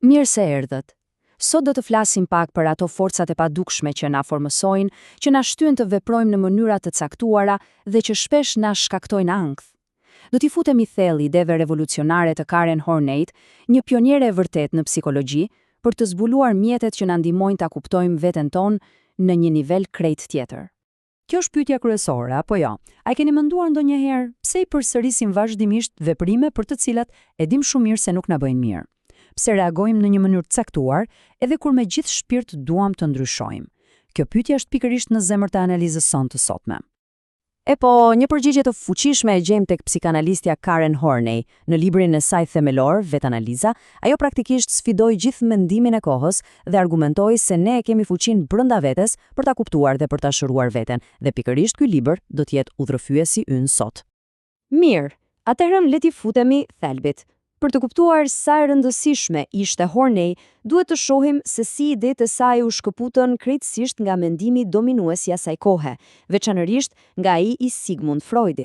Mirë se erdhët. Sot do të flasim pak për ato forcat e padukshme që na formësojnë, që na shtyn të veprojmë në mënyra të caktuara dhe që shpesh na shkaktojnë ankth. Do t'i futemi thellë ideve revolucionare të Karen Horney, një pionjere e vërtet në psikologji, për të zbuluar mjetet që na ndihmojnë ta kuptojmë veten tonë në një nivel krejt tjetër. Kjo është pyetja kryesore, apo jo? A keni menduar ndonjëherë pse i përsërisim vazhdimisht veprime për të cilat e dim shumë mirë se nuk na bëjnë mirë? Pse reagojmë në një mënyrë të caktuar, edhe kur me gjithë shpirt duam të ndryshojmë? Kjo pyetje është pikërisht në zemër të analizës sonë të sotme. E po, një përgjigje të fuqishme e gjejmë tek psikanalistja Karen Horney. Në librin e saj themelor, Vetanaliza, ajo praktikisht sfidoi gjithë mendimin e kohës dhe argumentoi se ne e kemi fuqinë brenda vetes për ta kuptuar dhe për ta shëruar veten, dhe pikërisht ky libër do të jetë udhërfyesi ynë sot. Mirë, atëherë le t'i futemi thelbit. Për të kuptuar sa e rëndësishme ishte Horney, duhet të shohim se si idetë e saj u shkëputën krejtësisht nga mendimi dominues i asaj kohe, veçanërisht nga ai i Sigmund Freudi.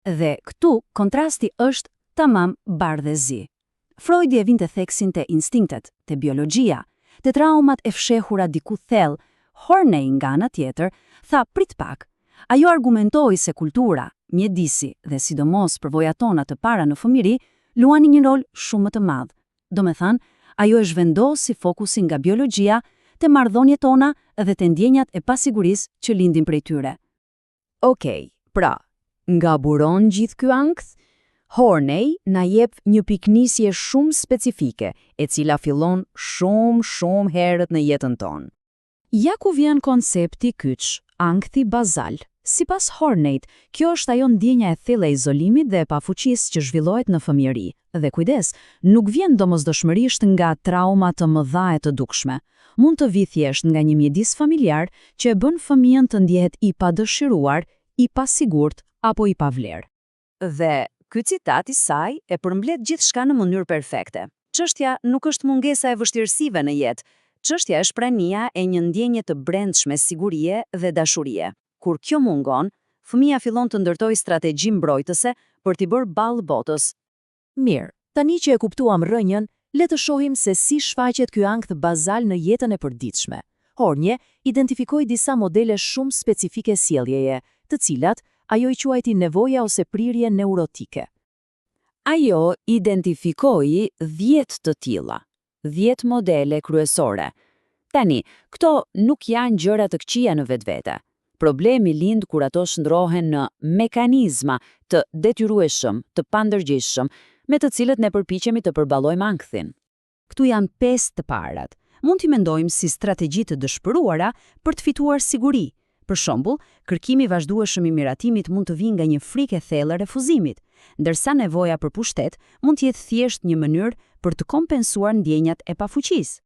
Dhe këtu kontrasti është tamam bardhëzi. Freudi e vinte theksin te instinktet, te biologjia, te traumat e fshehura diku thellë. Horney nga ana tjetër tha prit pak. Ajo argumentoi se kultura, mjedisi dhe sidomos përvojat tona të para në fëmijëri luani një rol shumë më të madh. Domethënë, ajo e zhvendosi fokusin nga biologjia te marrëdhëniet tona dhe te ndjenjat e pasigurisë që lindin prej tyre. Okej, pra, nga buron gjithë ky ankth? Horney na jep një piknisje shumë specifike, e cila fillon shumë herët në jetën tonë. Ja ku vjen koncepti kyç, ankthi bazal. Sipas Horneyt, kjo është ajo ndjenja e thellë e izolimit dhe e pafuqisë që zhvillohet në fëmijëri. Dhe kujdes, nuk vjen domosdoshmërisht nga trauma të mëdha e të dukshme. Mund të vi thjesht nga një mjedis familjar që e bën fëmijën të ndjehet i padëshiruar, i pasigurt apo i pavlerë. Dhe ky citat i saj e përmbledh gjithçka në mënyrë perfekte. Çështja nuk është mungesa e vështirësive në jetë. Çështja është prania e një ndjenje të brendshme sigurie dhe dashurie. Kur kjo mungon, fëmia fillon të ndërtojë strategji mbrojtëse për t'i bërë ballë botës. Mirë, tani që e kuptuam rrënjën, le të shohim se si shfaqet ky ankth bazal në jetën e përditshme. Horney identifikoi disa modele shumë specifike sjelljeje, të cilat ajo i quajti nevoja ose prirje neurotike. Ajo identifikoi 10 të tilla, 10 modele kryesore. Tani, këto nuk janë gjëra të këqija në vetvete. Problemi lind kur ato shndrohen në mekanizma të detyrueshëm, të pandërgjeshëm, me të cilët ne përpiqemi të përballojmë ankthin. Ktu janë 5 të parat. Mund t'i mendojmë si strategji të dëshpëruara për të fituar siguri. Për shembull, kërkimi i vazhdueshëm i miratimit mund të vijë nga një frikë e thellë e refuzimit, ndërsa nevoja për pushtet mund të jetë thjesht një mënyrë për të kompensuar ndjenjat e pafuqisë.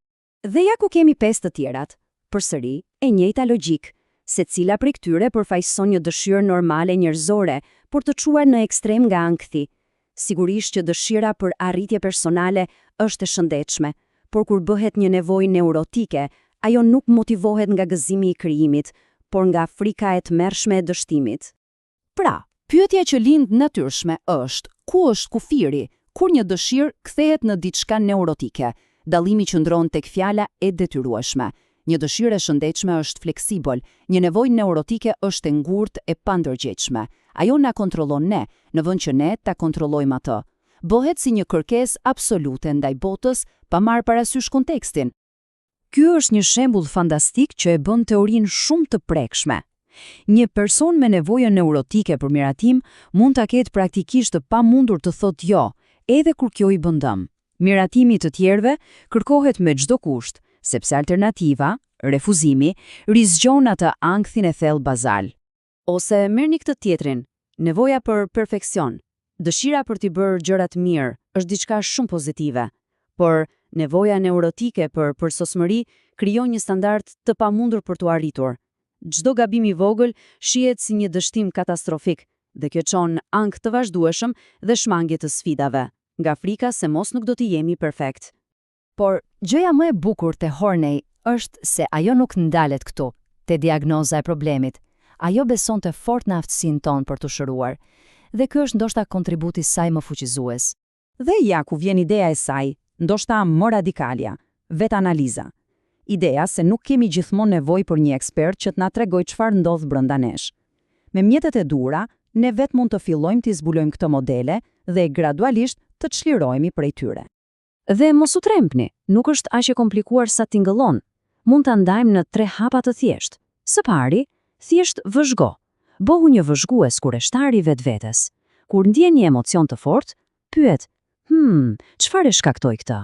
Dhe ja ku kemi 5 të tjerat. Përsëri, e njëjta logjik. Secila prej këtyre përfaqëson një dëshirë normale njerëzore, por të çuar në ekstrem nga ankthi. Sigurisht që dëshira për arritje personale është e shëndetshme, por kur bëhet një nevojë neurotike, ajo nuk motivohet nga gëzimi i krijimit, por nga frika e tmerrshme e dështimit. Pra, pyetja që lind natyrshme është, ku është kufiri kur një dëshirë kthehet në diçka neurotike? Dallimi qëndron tek fjala e detyrueshme. Një dëshirë e shëndetshme është fleksibël, një nevojë neurotike është e ngurtë e pandërgjegjshme. Ajo na kontrollon ne, në vend që ne ta kontrollojmë atë. Bëhet si një kërkesë absolute ndaj botës, pa marrë parasysh kontekstin. Ky është një shembull fantastik që e bën teorinë shumë të prekshme. Një person me nevojë neurotike për miratim mund ta ketë praktikisht të pamundur të thotë jo, edhe kur kjo i bën dëm. Miratimi të tjerëve kërkohet me çdo kusht, sepse alternativa, refuzimi, rizgjon atë ankthin e thellë bazal. Ose merrni këtë tjetrin, nevoja për perfeksion. Dëshira për t'i bërë gjërat mirë është diçka shumë pozitive, por nevoja neurotike për përsosmëri krijon një standard të pamundur për t'u arritur. Çdo gabim i vogël shihet si një dështim katastrofik, dhe kjo çon ankth të vazhdueshëm dhe shmangje të sfidave, nga frika se mos nuk do t'i jemi perfekt. Por gjëja më e bukur te Horney është se ajo nuk ndalet këtu, te diagnoza e problemit. Ajo besonte fort në aftësinë tonë për të shëruar, dhe ky është ndoshta kontributi i saj më fuqizues. Dhe ja ku vjen ideja e saj, ndoshta më radikalja, vetë analiza. Ideja se nuk kemi gjithmonë nevojë për një ekspert që të na tregojë çfarë ndodh brenda nesh. Me mjetet e duhura, ne vetë mund të fillojmë të zbulojmë këto modele dhe gradualisht të çlirohemi prej tyre. Dhe mos u trembni, nuk është aq e komplikuar sa tingëllon. Mund ta ndajmë në 3 hapa të thjeshtë. Së pari, thjesht vëzhgo. Bëhu një vëzhgues kurreshtari vetvetes. Kur ndjen një emocion të fortë, pyet: çfarë e shkaktoi këtë?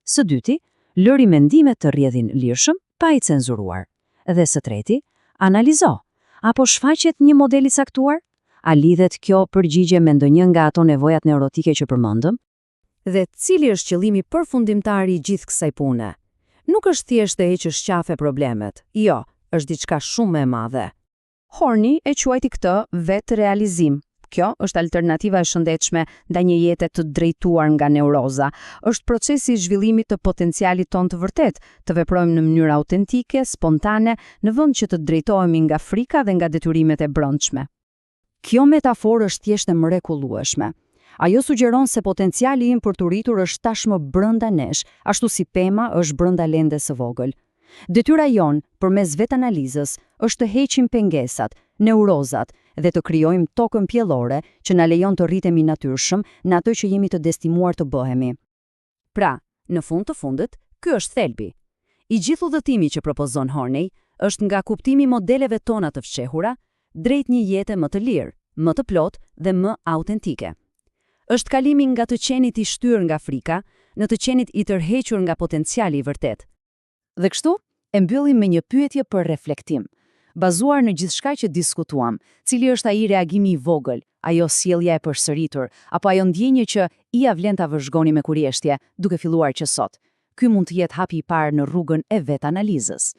Së dyti, lëri mendimet të rrjedhin lirshëm pa i cenzuruar. Dhe së treti, analizo. Apo shfaqet një model i caktuar? A lidhet kjo përgjigje me ndonjë nga ato nevojat neurotike që përmendëm? Dhe cili është qëllimi përfundimtar i gjithë kësaj pune? Nuk është thjesht të heqësh qafe problemet. Jo, është diçka shumë më e madhe. Horni e quajti këtë vetë realizim. Kjo është alternativa e shëndetshme ndaj një jete të drejtuar nga neuroza. Është procesi i zhvillimit të potencialit ton të vërtet, të veprojmë në mënyrë autentike, spontane, në vend që të drejtohemi nga frika dhe nga detyrimet e brendshme. Kjo metaforë është thjesht e mrekullueshme. Ajo sugjeron se potenciali im për të rritur është tashmë brenda nesh, ashtu si pema është brenda lendes së vogël. Detyra jon, përmes vetanalizës, është të heqim pengesat, neurozat dhe të krijojmë tokën pjellore që na lejon të rritemi natyrshëm në ato që jemi të destimuar të bëhemi. Pra, në fund të fundit, ky është thelbi. I gjithë udhëtimi që propozon Horney është nga kuptimi modeleve tona të fshehura drejt një jete më të lirë, më të plotë dhe më autentike. Është kalimi nga të qenit i shtyr nga frika në të qenit i tërhequr nga potenciali i vërtet. Dhe kështu, e mbyllim me një pyetje për reflektim. Bazuar në gjithçka që diskutuam, cili është ai reagimi i vogël, ajo sjellja e përsëritur, apo ajo ndjenjë që ia vlen ta vëzhgoni me kurieshtje, duke filluar që sot. Ky mund të jetë hapi i parë në rrugën e vetanalizës.